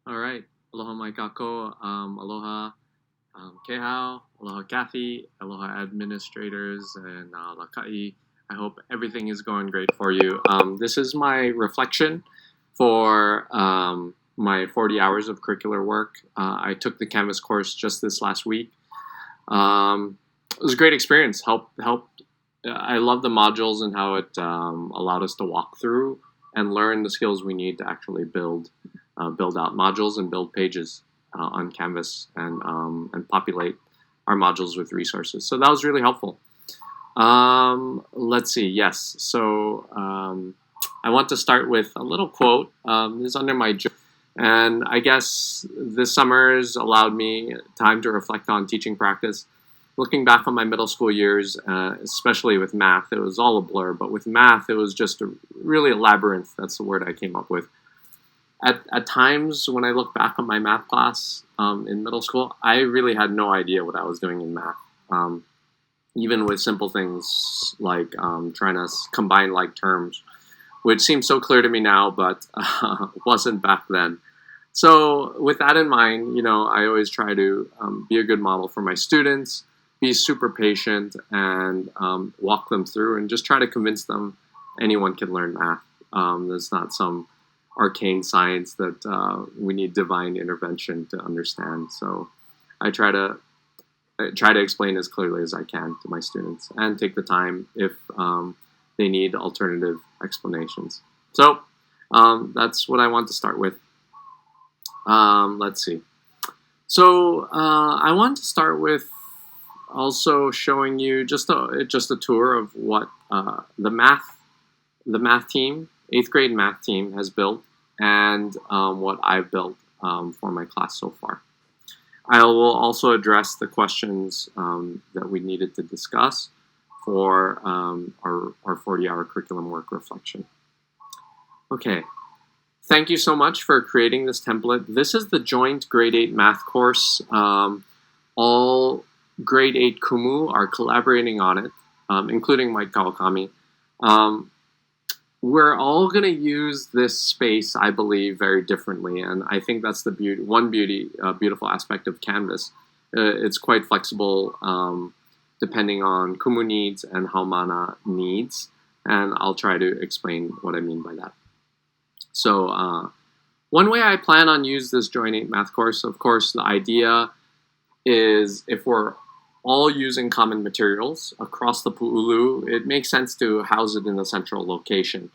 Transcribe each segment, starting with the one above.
All right. Aloha mai kako. Aloha Kehao. Aloha Kathy. Aloha administrators and Lakai. I hope everything is going great for you. This is my reflection for my 40 hours of curricular work. I took the Canvas course just this last week. It was a great experience. Helped. I love the modules and how it allowed us to walk through and learn the skills we need to actually build out modules and build pages on Canvas and populate our modules with resources. So that was really helpful. Let's see. Yes. So I want to start with a little quote. This is under my journal. And I guess this summer has allowed me time to reflect on teaching practice. Looking back on my middle school years, especially with math, it was all a blur. But with math, it was just really a labyrinth. That's the word I came up with. At times, when I look back on my math class in middle school, I really had no idea what I was doing in math. Even with simple things like trying to combine like terms, which seems so clear to me now, but wasn't back then. So with that in mind, I always try to be a good model for my students, be super patient, and walk them through and just try to convince them anyone can learn math. There's not some arcane science that we need divine intervention to understand. So I try to explain as clearly as I can to my students and take the time if they need alternative explanations. So that's what I want to start with. Let's see. So I want to start with also showing you just a tour of what the math team, 8th grade math team, has built and what I've built for my class so far. I will also address the questions that we needed to discuss for our 40-hour curriculum work reflection. Okay, thank you so much for creating this template. This is the joint grade 8 math course. All grade 8 Kumu are collaborating on it, including Mike Kawakami. We're all going to use this space, I believe, very differently, and I think that's the beautiful aspect of Canvas. It's quite flexible depending on Kumu needs and Haumana needs, and I'll try to explain what I mean by that. So one way I plan on use this Joint 8 math course, of course, the idea is if we're all using common materials across the pu'ulu, it makes sense to house it in a central location,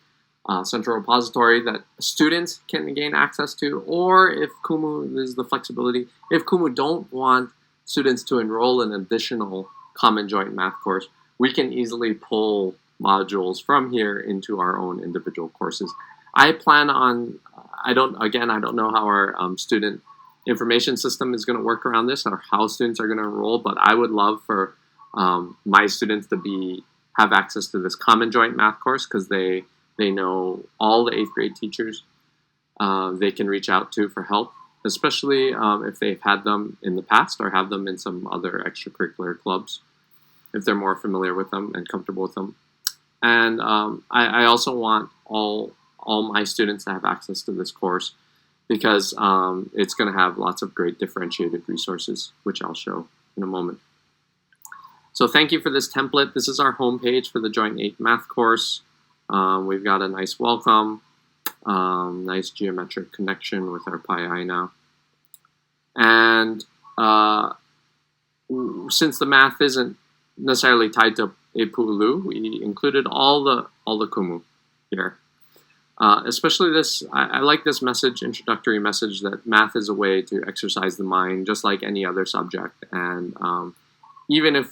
central repository that students can gain access to, or if Kumu, there's the flexibility, if Kumu don't want students to enroll in an additional common joint math course, we can easily pull modules from here into our own individual courses. I plan on, I don't know how our student information system is going to work around this or how students are going to enroll, but I would love for my students to have access to this common joint math course because they know all the 8th grade teachers they can reach out to for help, especially if they've had them in the past or have them in some other extracurricular clubs, if they're more familiar with them and comfortable with them. And I also want all my students to have access to this course because it's going to have lots of great differentiated resources, which I'll show in a moment. So thank you for this template. This is our homepage for the Joint 8 math course. We've got a nice welcome, nice geometric connection with our Pai'aina. And since the math isn't necessarily tied to a pu'ulu, we included all the kumu here. Especially this, I like this introductory message that math is a way to exercise the mind just like any other subject. And even if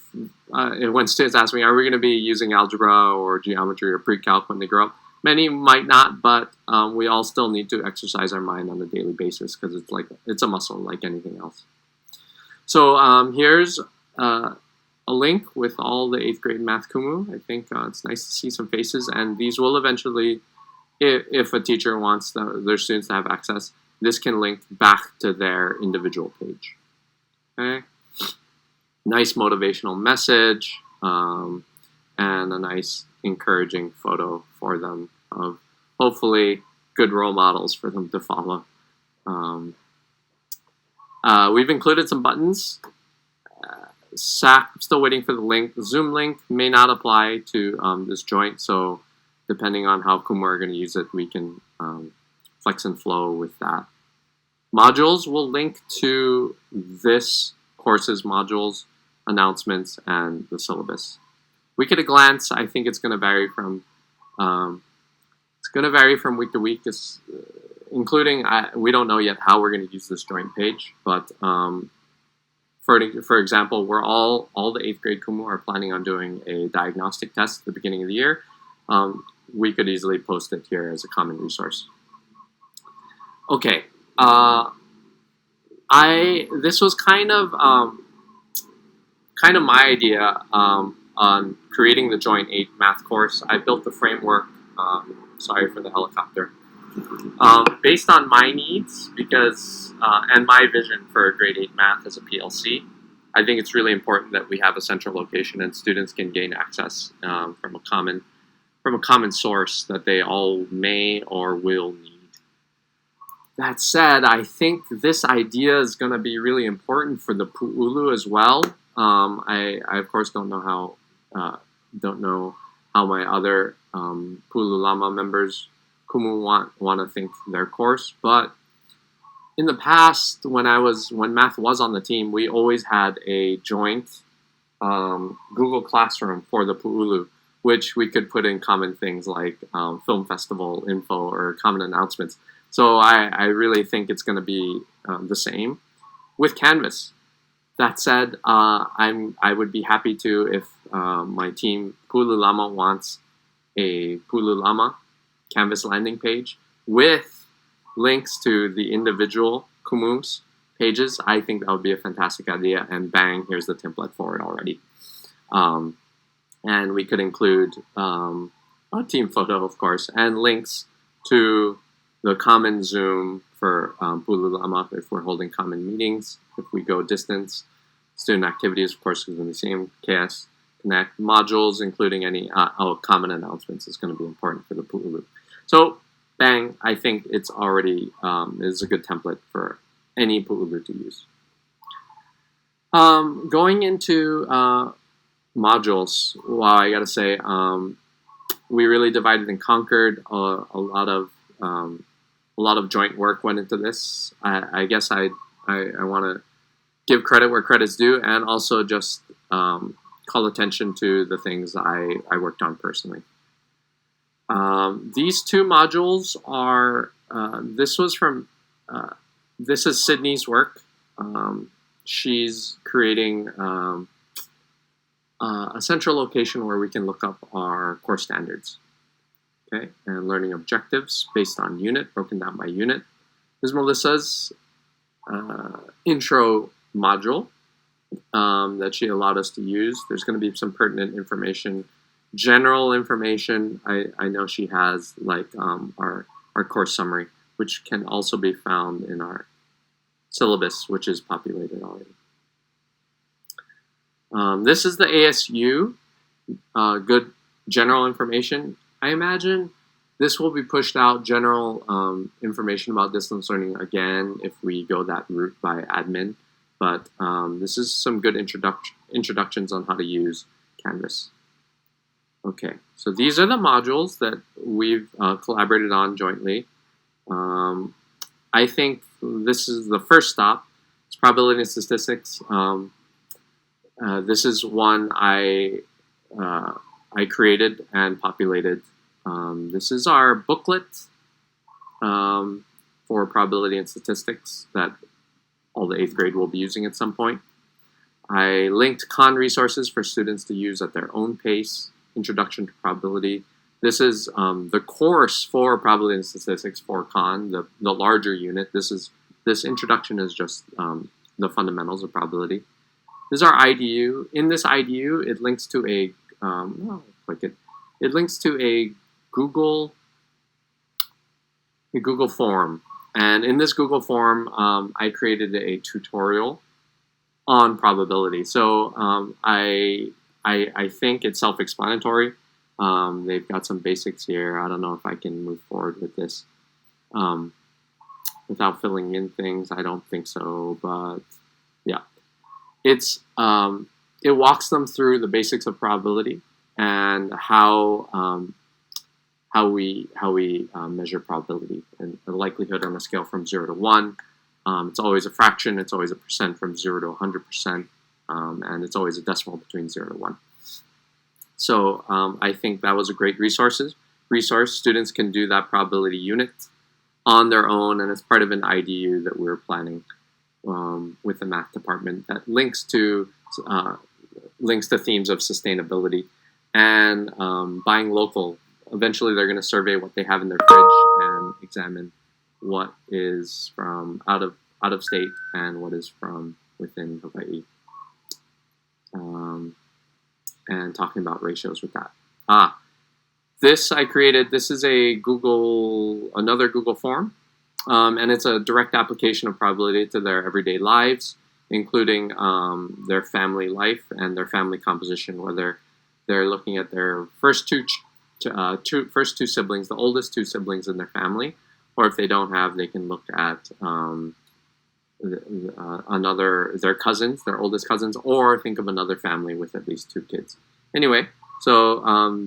when students ask me, are we going to be using algebra or geometry or pre-calc when they grow up? Many might not, but we all still need to exercise our mind on a daily basis because it's a muscle like anything else. So here's a link with all the 8th grade math kumu. I think it's nice to see some faces, and these will eventually, if a teacher wants their students to have access, this can link back to their individual page. Okay, nice motivational message and a nice encouraging photo for them of hopefully good role models for them to follow We've included some buttons. SAC, still waiting for the link. The Zoom link may not apply to this joint, so depending on how Kumu are going to use it, we can flex and flow with that. Modules will link to this course's modules, announcements, and the syllabus. Week at a glance, I think it's going to vary from week to week. Including, we don't know yet how we're going to use this joint page, but for example, we're all the 8th grade Kumu are planning on doing a diagnostic test at the beginning of the year. We could easily post it here as a common resource. Okay, this was kind of my idea on creating the Joint 8 math course. I built the framework. Sorry for the helicopter. Based on my needs, because and my vision for grade 8 math as a PLC, I think it's really important that we have a central location and students can gain access from a common source that they all may or will need. That said, I think this idea is going to be really important for the Pu'ulu as well. I of course don't know how my other Pu'ulu Lama members Kumu want to think their course, but in the past, when math was on the team, we always had a joint Google Classroom for the Pu'ulu, which we could put in common things like film festival info or common announcements. So I really think it's going to be the same with Canvas. That said, I would be happy to if my team Pu'ulu Lama wants a Pu'ulu Lama Canvas landing page with links to the individual Kumus pages. I think that would be a fantastic idea, and bang, here's the template for it already. And we could include a team photo, of course, and links to the common Zoom for Pu'ulu Lama if we're holding common meetings. If we go distance, student activities, of course, is going to be the same. KS Connect modules, including any common announcements, is going to be important for the Pu'ulu. So, bang, I think it's already is a good template for any Pu'ulu to use. Going into modules, wow, I gotta say, we really divided and conquered. A lot of joint work went into this. I guess I want to give credit where credit's due, and also just call attention to the things I worked on personally. These two modules are, this is Sydney's work. She's creating a central location where we can look up our course standards, okay, and learning objectives based on unit, broken down by unit. This is Melissa's intro module that she allowed us to use. There's going to be some pertinent information. General information, I know she has, like our course summary, which can also be found in our syllabus, which is populated already. This is the ASU, good general information. I imagine this will be pushed out, general information about distance learning again if we go that route by admin, but this is some good introductions on how to use Canvas. Okay, so these are the modules that we've collaborated on jointly. I think this is the first stop. It's probability and statistics. This is one I created and populated. This is our booklet for probability and statistics that all the 8th grade will be using at some point. I linked Khan resources for students to use at their own pace. Introduction to Probability. This is the course for Probability and Statistics for Khan, the larger unit. This introduction is just the fundamentals of probability. This is our IDU. In this IDU, it links to a it links to a Google form, and in this Google form, I created a tutorial on probability. So I think it's self-explanatory. They've got some basics here. I don't know if I can move forward with this. without filling in things. I don't think so, but yeah, it walks them through the basics of probability and how we measure probability and the likelihood on a scale from 0 to 1. It's always a fraction. It's always a percent from 0 to 100%, and it's always a decimal between 0 to 1. So I think that was a great resource. Students can do that probability unit on their own, and it's part of an IDU that we're planning with the math department that links to themes of sustainability and buying local. Eventually, they're going to survey what they have in their fridge and examine what is from out of state and what is from within Hawaii. And talking about ratios with that. This I created. This is another Google form, and it's a direct application of probability to their everyday lives, including their family life and their family composition. Whether they're looking at their first two siblings, the oldest two siblings in their family, or if they don't have, they can look at their cousins, their oldest cousins, or think of another family with at least 2 kids. Anyway, so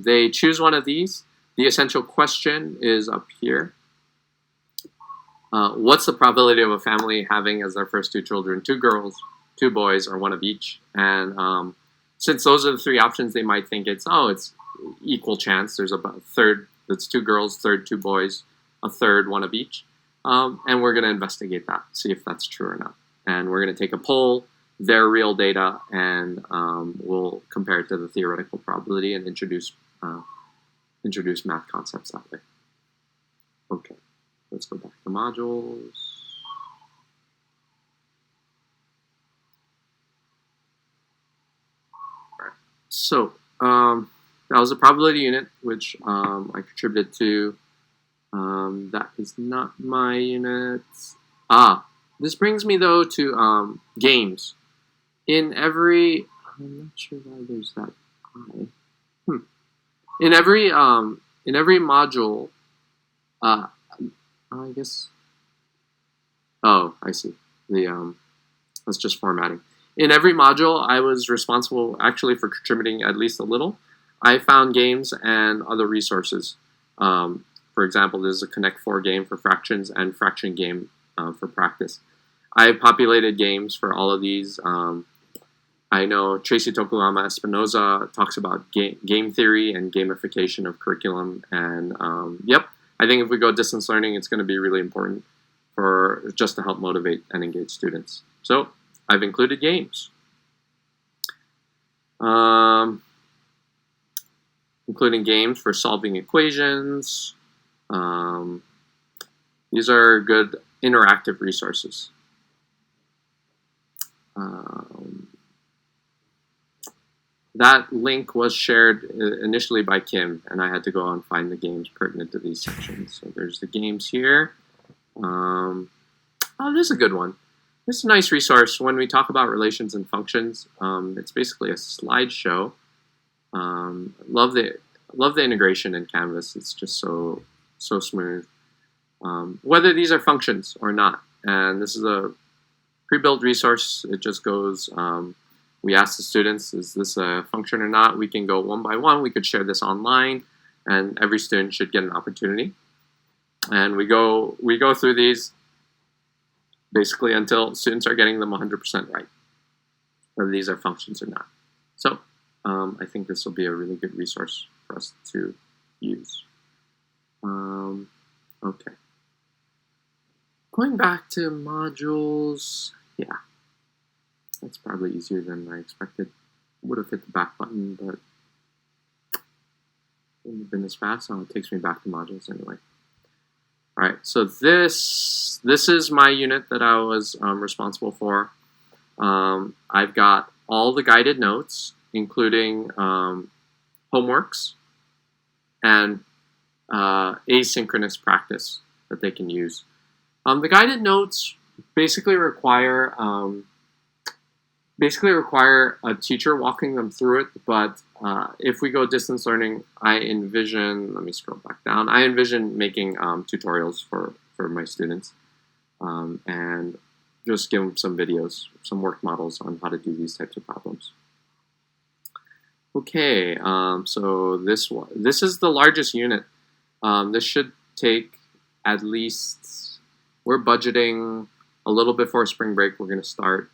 they choose one of these. The essential question is up here. What's the probability of a family having as their first 2 children 2 girls, 2 boys, or 1 of each? And since those are the 3 options, they might think it's equal chance. There's about a third that's 2 girls, third 2 boys, a third 1 of each. And we're going to investigate that, see if that's true or not. And we're going to take a poll, their real data, and we'll compare it to the theoretical probability and introduce math concepts that way. Okay, let's go back to modules. All right. So that was a probability unit, which I contributed to. That is not my unit. This brings me though to games. I'm not sure why there's that I. In every module, I guess. Oh, I see. That's just formatting. In every module, I was responsible actually for contributing at least a little. I found games and other resources. For example, there's a Connect 4 game for fractions and fraction game for practice. I populated games for all of these. I know Tracy Tokuyama Espinoza talks about game theory and gamification of curriculum. And I think if we go distance learning, it's going to be really important for just to help motivate and engage students. So I've included games. Including games for solving equations. These are good interactive resources. That link was shared initially by Kim, and I had to go and find the games pertinent to these sections. So there's the games here. This is a good one. This is a nice resource when we talk about relations and functions. It's basically a slideshow. Love the integration in Canvas. It's just so smooth. Whether these are functions or not. And this is a pre-built resource. It just goes, we ask the students, is this a function or not? We can go one by one. We could share this online, and every student should get an opportunity. And we go through these basically until students are getting them 100% right, whether these are functions or not. So I think this will be a really good resource for us to use. Okay. Going back to modules, yeah. That's probably easier than I expected. Would have hit the back button, but it wouldn't have been as fast, so it takes me back to modules anyway. All right, so this is my unit that I was responsible for. I've got all the guided notes, including homeworks and asynchronous practice that they can use. The guided notes basically require a teacher walking them through it, but if we go distance learning, let me scroll back down, I envision making tutorials for my students. and just give them some videos, some work models on how to do these types of problems. Okay, so this is the largest unit. This should take at least, we're budgeting a little before spring break. We're going to start.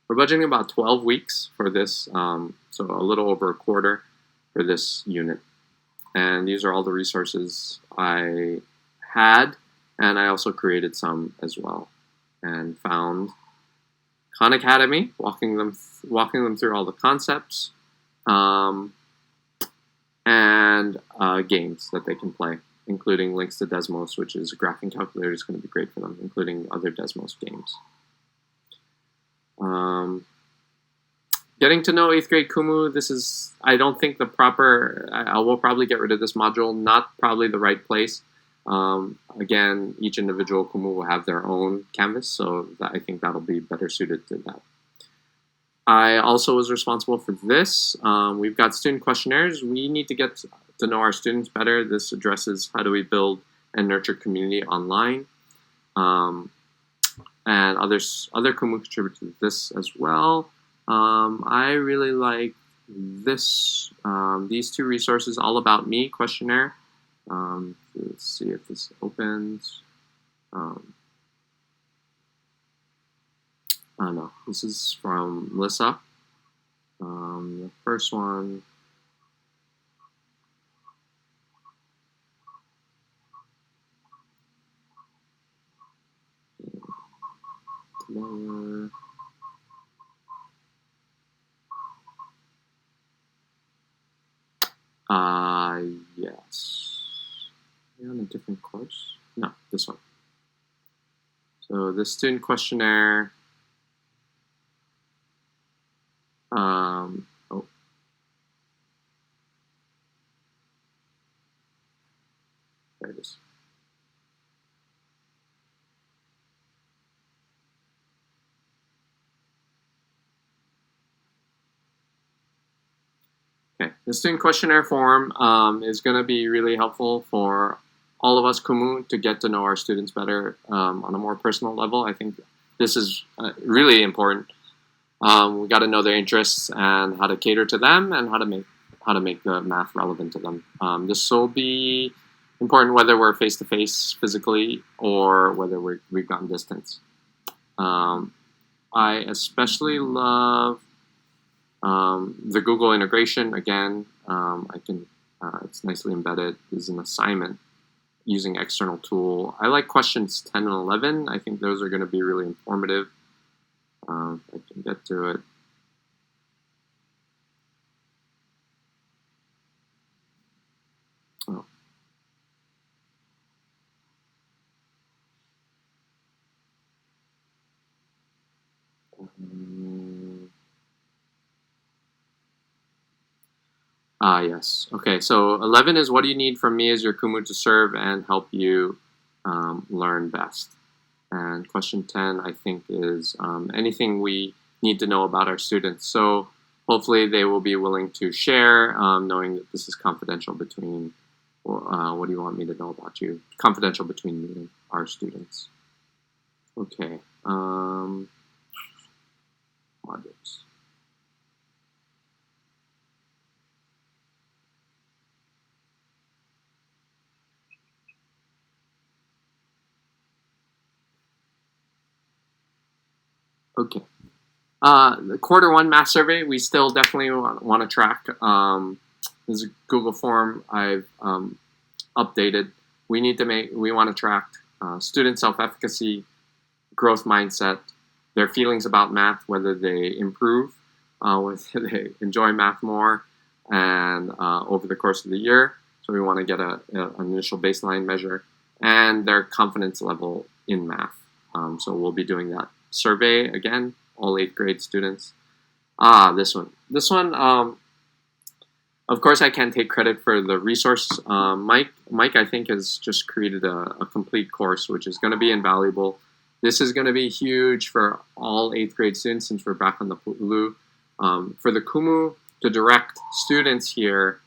We're budgeting about 12 weeks for this, so a little over a quarter for this unit. And these are all the resources I had, and I also created some as well, and found Khan Academy, walking them through all the concepts, and games that they can play, including links to Desmos, which is a graphing calculator. Is going to be great for them, including other Desmos games. Getting to know 8th grade Kumu, this is, I don't think the proper, I will probably get rid of this module, not probably the right place. Again, each individual Kumu will have their own canvas, so I think that'll be better suited to that. I also was responsible for this. We've got student questionnaires. We need to get to know our students better. This addresses how do we build and nurture community online. And other Kumu contribute to this as well. I really like this, these two resources, All About Me questionnaire. Let's see if this opens. No, this is from Melissa. The first one. Lower. Yes. Are we on a different course? No, this one. So the student questionnaire. Oh. There it is. Okay, the student questionnaire form is going to be really helpful for all of us Kumu to get to know our students better on a more personal level. I think this is really important. We got to know their interests and how to cater to them and how to make the math relevant to them. This will be important whether we're face-to-face physically or whether we've gotten distance. I especially love the Google integration. Again, it's nicely embedded. This is an assignment using external tool. I like questions 10 and 11. I think those are going to be really informative. I can get to it. Oh. Yes. Okay, so 11 is what do you need from me as your Kumu to serve and help you learn best. And question 10, I think, is anything we need to know about our students. So hopefully they will be willing to share, knowing that this is confidential between, what do you want me to know about you? Confidential between me and our students. Okay. Modules. Okay. The quarter 1 math survey, we still definitely want to track. This is a Google form I've updated. We want to track student self-efficacy, growth mindset, their feelings about math, whether they improve, whether they enjoy math more, and over the course of the year. So we want to get an initial baseline measure, and their confidence level in math. So we'll be doing that survey again, all 8th grade students. This one, of course I can't take credit for the resource. Mike I think has just created a complete course, which is going to be invaluable. This is going to be huge for all 8th grade students since we're back on the Pulu. For the Kumu to direct students here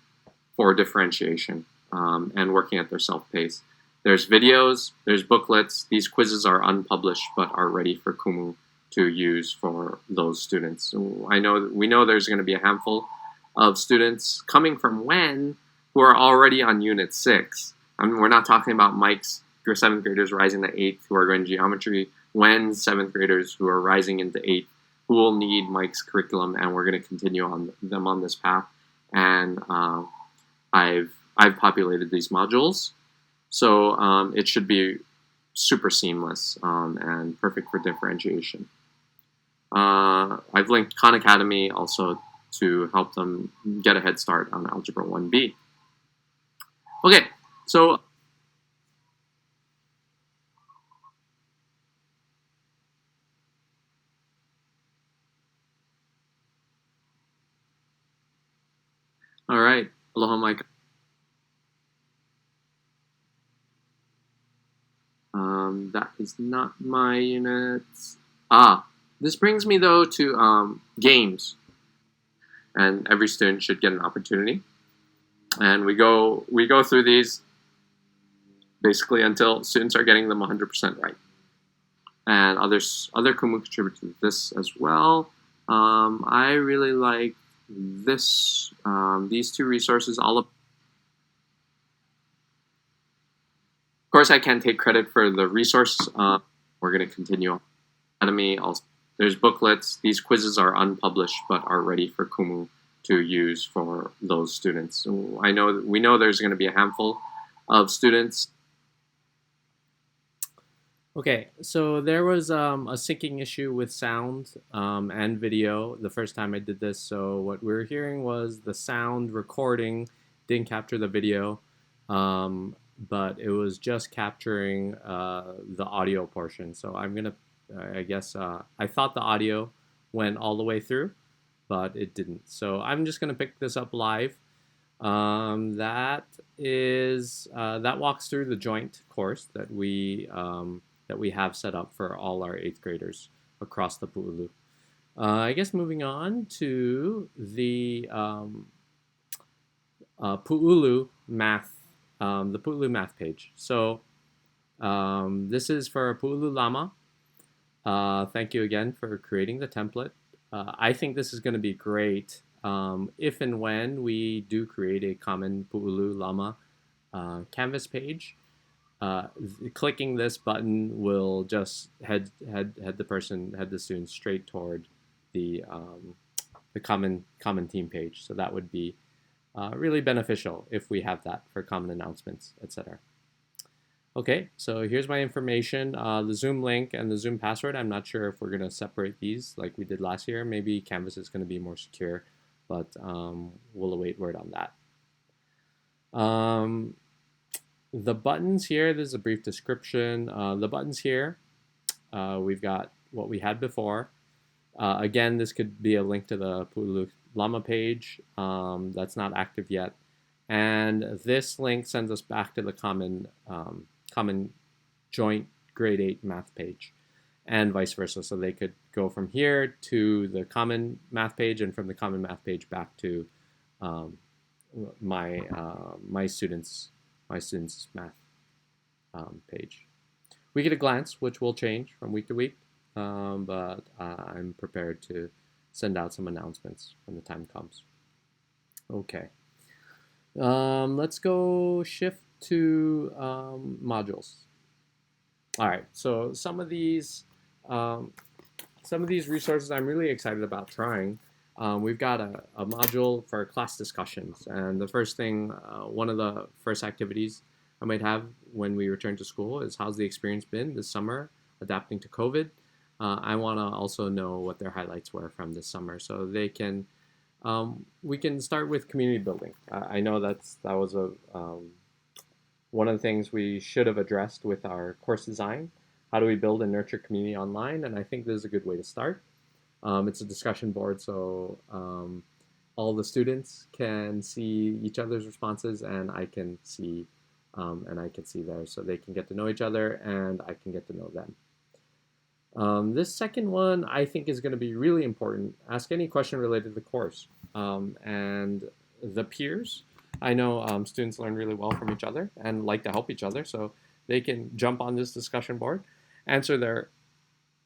for differentiation and working at their self-pace. There's videos, there's booklets. These quizzes are unpublished but are ready for Kumu to use for those students. So we know there's going to be a handful of students coming from WEN who are already on Unit 6. I mean, we're not talking about Mike's 7th graders rising to 8th who are going to geometry, WEN's 7th graders who are rising into 8th who will need Mike's curriculum, and we're going to continue on them on this path. And I've populated these modules, so it should be super seamless and perfect for differentiation. I've linked Khan Academy also to help them get a head start on Algebra 1B. Okay, so all right, aloha Mike. That is not my unit. This brings me though to games, and every student should get an opportunity. And we go through these basically until students are getting them 100% right. And other Kumu contribute to this as well. I really like this these two resources. Of course, I can't take credit for the resource. We're going to continue on. Academy also. There's booklets. These quizzes are unpublished but are ready for Kumu to use for those students. So we know there's going to be a handful of students. Okay, so there was a syncing issue with sound and video the first time I did this. So what we were hearing was the sound recording didn't capture the video, but it was just capturing the audio portion. So I'm gonna, I guess, I thought the audio went all the way through, but it didn't. So I'm just gonna pick this up live. That walks through the joint course that we have set up for all our 8th graders across the Pu'ulu. I guess moving on to the Pu'ulu math, the Pu'ulu math page. So this is for Pu'ulu Lama. Thank you again for creating the template. I think this is going to be great if and when we do create a common Pu'ulu Lama Canvas page. Clicking this button will just head the student straight toward the common team page. So that would be really beneficial if we have that for common announcements, etc. Okay, so here's my information. The Zoom link and the Zoom password. I'm not sure if we're going to separate these like we did last year. Maybe Canvas is going to be more secure, but we'll await word on that. The buttons here, this is a brief description. The buttons here, we've got what we had before. Again, this could be a link to the Pu'ulu Lama page that's not active yet. And this link sends us back to the common joint grade 8 math page and vice versa. So they could go from here to the common math page and from the common math page back to my students' math page. We get a glance, which will change from week to week, but I'm prepared to send out some announcements when the time comes. Okay, let's go shift to modules. All right, so some of these resources I'm really excited about trying. We've got a module for class discussions, and the first thing, one of the first activities I might have when we return to school is how's the experience been this summer adapting to COVID. I want to also know what their highlights were from this summer, so they can we can start with community building. I know that was one of the things we should have addressed with our course design. How do we build and nurture community online? And I think this is a good way to start. It's a discussion board, so all the students can see each other's responses, and I can see theirs, so they can get to know each other, and I can get to know them. This second one I think is going to be really important. Ask any question related to the course and the peers. I know students learn really well from each other and like to help each other, so They can jump on this discussion board, answer their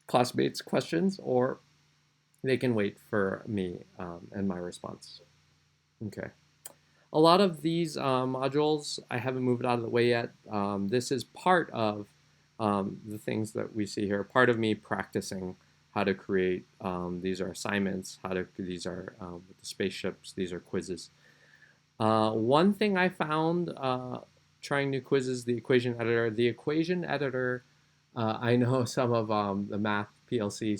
classmates' questions, or they can wait for me and my response. Okay. A lot of these modules, I haven't moved out of the way yet. This is part of the things that we see here, part of me practicing how to create. These are assignments, these are with the spaceships, these are quizzes. One thing I found trying new quizzes, the equation editor. The equation editor, I know some of the math PLC,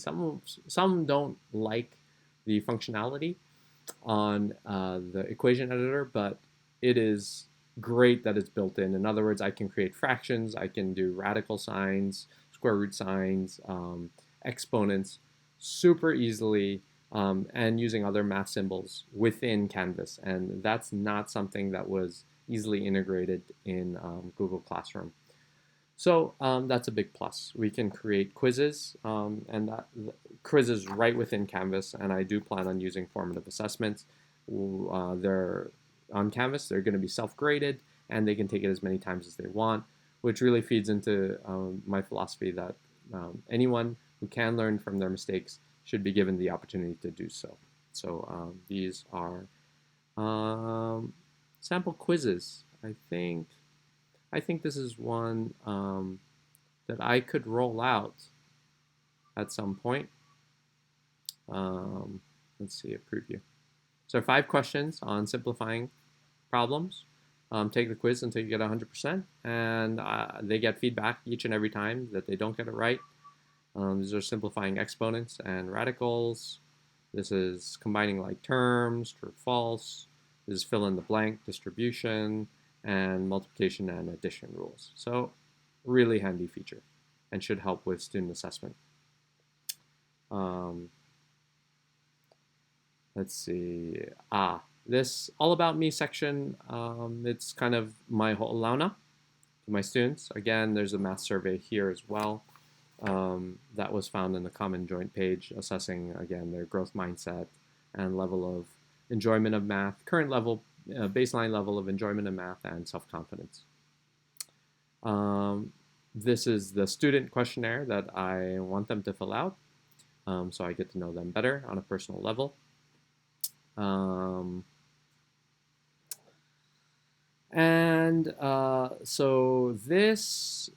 some don't like the functionality on the equation editor, but it is great that it's built in. In other words, I can create fractions, I can do radical signs, square root signs, exponents super easily, and using other math symbols within Canvas. And that's not something that was easily integrated in Google Classroom. So that's a big plus. We can create quizzes, and quizzes right within Canvas, and I do plan on using formative assessments. They're on Canvas, they're going to be self-graded, and they can take it as many times as they want, which really feeds into my philosophy that anyone who can learn from their mistakes should be given the opportunity to do so. So these are sample quizzes. I think this is one that I could roll out at some point. Let's see a preview. So 5 questions on simplifying problems. Take the quiz until you get 100%, and they get feedback each and every time that they don't get it right. These are simplifying exponents and radicals. This is combining like terms, true, false. This is fill in the blank distribution, and multiplication and addition rules. So really handy feature and should help with student assessment. Let's see. This All About Me section, it's kind of my whole Launa to my students. Again, there's a math survey here as well that was found in the Common Joint page, assessing, again, their growth mindset and level of enjoyment of math, current level, baseline level of enjoyment of math and self-confidence. This is the student questionnaire that I want them to fill out, so I get to know them better on a personal level. So this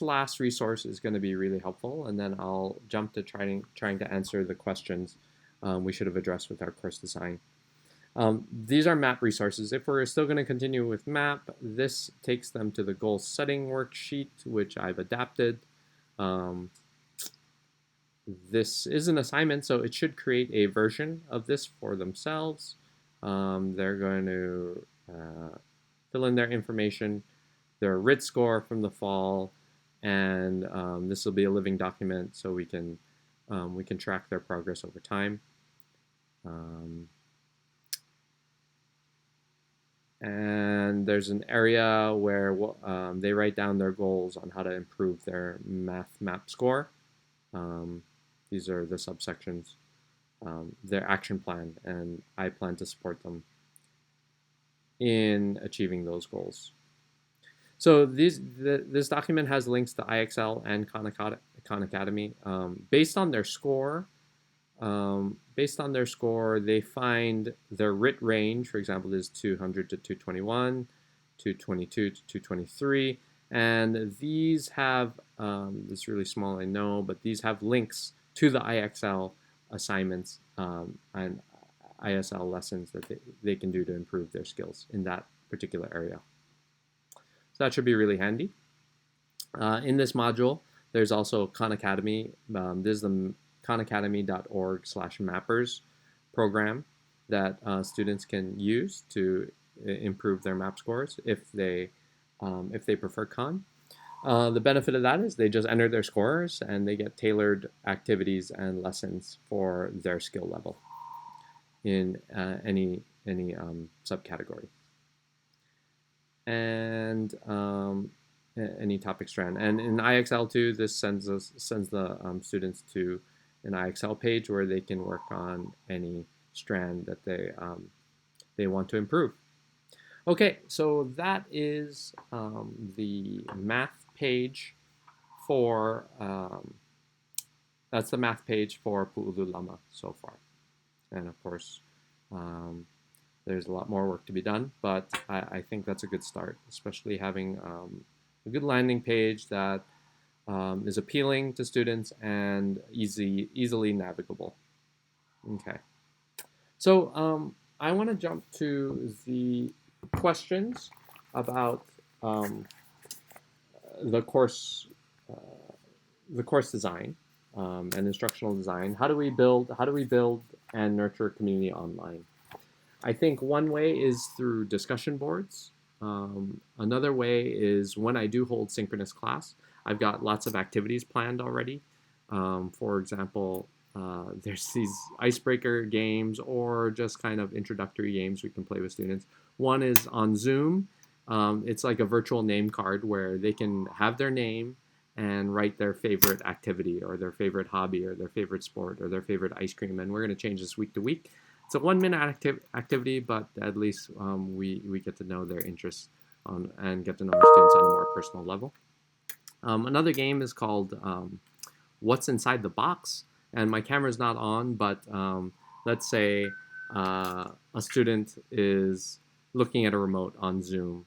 last resource is going to be really helpful, and then I'll jump to trying to answer the questions we should have addressed with our course design. These are map resources. If we're still going to continue with map, this takes them to the goal setting worksheet, which I've adapted. This is an assignment, so it should create a version of this for themselves. They're going to fill in their information, their RIT score from the fall, and this will be a living document, so we can track their progress over time. And there's an area where they write down their goals on how to improve their math map score. These are the subsections, their action plan, and I plan to support them in achieving those goals. So this document has links to IXL and Khan Academy. Based on their score, they find their RIT range, for example, is 200 to 221, 222 to 223, and these have, this is really small, I know, but these have links to the IXL assignments and ISL lessons that they can do to improve their skills in that particular area. So that should be really handy. In this module, there's also Khan Academy. This is the khanacademy.org/mappers program that students can use to improve their map scores if they prefer Khan. The benefit of that is they just enter their scores and they get tailored activities and lessons for their skill level in any subcategory and any topic strand. And in IXL2, this sends the students to an IXL page where they can work on any strand that they want to improve. Okay, so that is the math page for that's the math page for Pu'ululama so far. And of course, um, there's a lot more work to be done, but I think that's a good start, especially having a good landing page that is appealing to students and easily navigable. Okay, so I want to jump to the questions about um, the course uh, the course design and instructional design. How do we build and nurture a community online? I think one way is through discussion boards. Another way is when I do hold synchronous class, I've got lots of activities planned already. For example, there's these icebreaker games or just kind of introductory games we can play with students. One is on Zoom. It's like a virtual name card where they can have their name and write their favorite activity or their favorite hobby or their favorite sport or their favorite ice cream. And we're going to change this week to week. It's a 1 minute activity, but at least we get to know their interests and get to know our students on a more personal level. Another game is called What's Inside the Box? And my camera's not on, but let's say a student is looking at a remote on Zoom.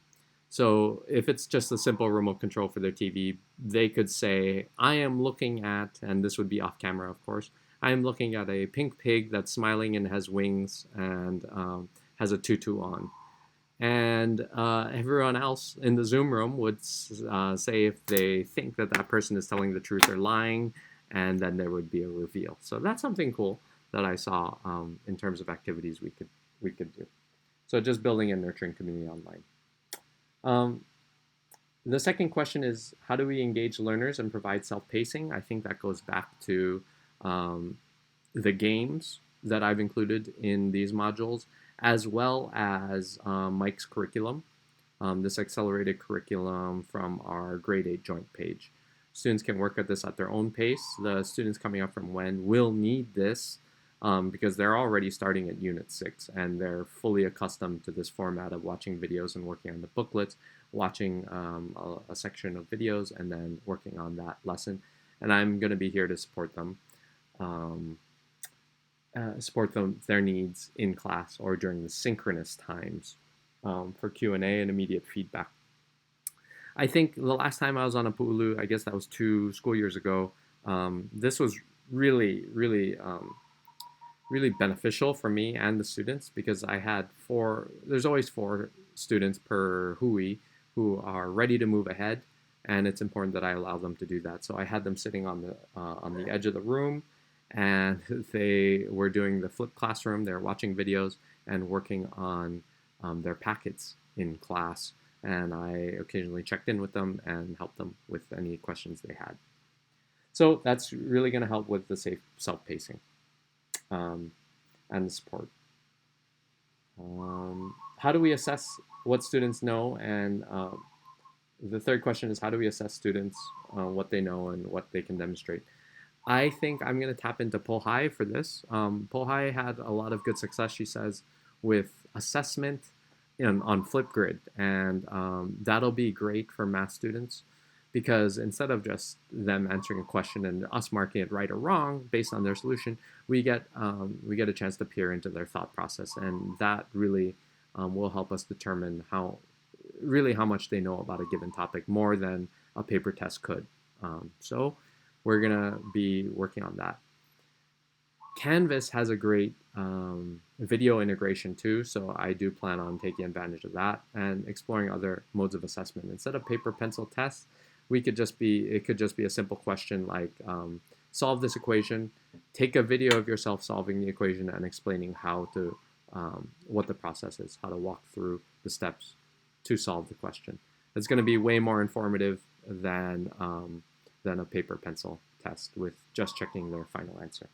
So if it's just a simple remote control for their TV, they could say, I am looking at, and this would be off camera, of course, I am looking at a pink pig that's smiling and has wings and has a tutu on. And everyone else in the Zoom room would say if they think that that person is telling the truth or lying, and then there would be a reveal. So that's something cool that I saw in terms of activities we could do. So just building and nurturing community online. The second question is, how do we engage learners and provide self-pacing? I think that goes back to the games that I've included in these modules, as well as Mike's curriculum, this accelerated curriculum from our grade 8 joint page. Students can work at this at their own pace. The students coming up from WEN will need this because they're already starting at Unit 6 and they're fully accustomed to this format of watching videos and working on the booklets, watching a section of videos, and then working on that lesson. And I'm going to be here to support them. Their needs in class or during the synchronous times for Q&A and immediate feedback. I think the last time I was on a Pu'ulu, I guess that was 2 school years ago, this was really beneficial for me and the students because I had there's always 4 students per hui who are ready to move ahead, and it's important that I allow them to do that. So I had them sitting on the edge of the room, and they were doing the flipped classroom. They're watching videos and working on their packets in class. And I occasionally checked in with them and helped them with any questions they had. So that's really going to help with the safe self-pacing and the support. How do we assess what students know? And the third question is, how do we assess students, what they know and what they can demonstrate? I think I'm going to tap into Pohai for this. Pohai had a lot of good success, she says, with assessment on Flipgrid, and that'll be great for math students because instead of just them answering a question and us marking it right or wrong based on their solution, we get a chance to peer into their thought process, and that really will help us determine how much they know about a given topic more than a paper test could. So we're gonna be working on that. Canvas has a great video integration too, so I do plan on taking advantage of that and exploring other modes of assessment. Instead of paper pencil tests, it could just be a simple question like solve this equation, take a video of yourself solving the equation and explaining how to what the process is, how to walk through the steps to solve the question. It's going to be way more informative than a paper pencil test with just checking their final answer.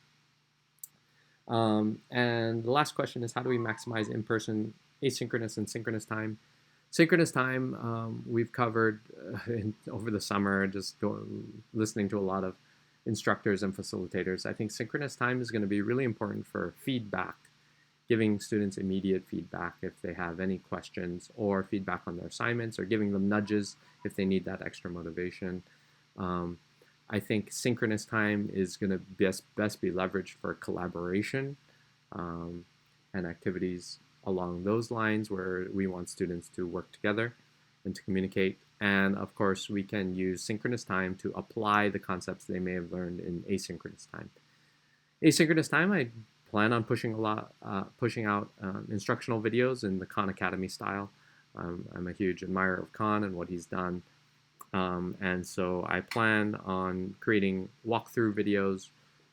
And the last question is, how do we maximize in-person asynchronous and synchronous time? Synchronous time we've covered over the summer, just listening to a lot of instructors and facilitators. I think synchronous time is going to be really important for feedback giving students immediate feedback if they have any questions or feedback on their assignments, or giving them nudges if they need that extra motivation. I think synchronous time is going to best be leveraged for collaboration and activities along those lines where we want students to work together and to communicate. And of course, we can use synchronous time to apply the concepts they may have learned in asynchronous time. Asynchronous time, I plan on pushing out instructional videos in the Khan Academy style. I'm a huge admirer of Khan and what he's done. And so I plan on creating walkthrough videos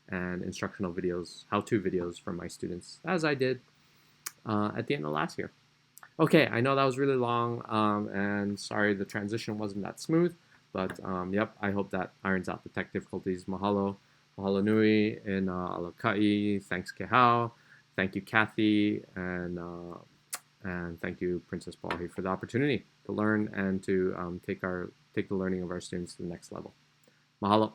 and instructional videos, how-to videos for my students, as I did at the end of last year. Okay, I know that was really long, and sorry the transition wasn't that smooth, but yep, I hope that irons out the tech difficulties. Mahalo, mahalo nui, and alokai, thanks Kehao, thank you Kathy, and thank you Princess Pauli for the opportunity to learn and to take the learning of our students to the next level. Mahalo.